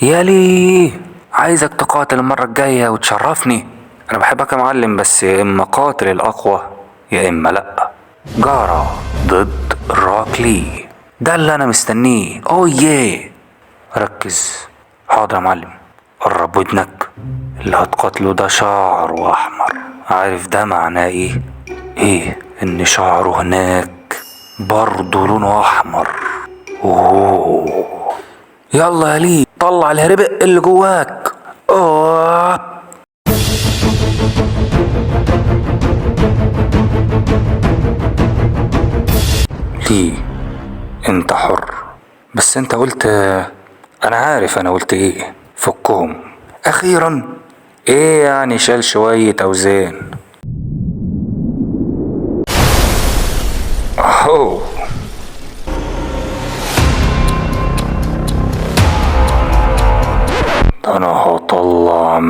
يالي، عايزك تقاتل المرة الجاية وتشرفني. انا بحبك يا معلم، بس يا اما قاتل الاقوى يا اما لا. جارا ضد راكلي، ده اللي انا مستنيه. اوه ركز. حاضر يا معلم. قرب ودنك. اللي هتقاتله ده شعره احمر. عارف ده معناه ايه؟ ايه ان شعره هناك برضه لونه احمر. اوه، يلا يا لي، طلع الهربق اللي جواك. اوه. لي، انت حر. بس انت قلت. انا عارف انا قلت ايه. فكهم اخيرا. ايه يعني شال شوية اوزان. اهو. ده انا هطلع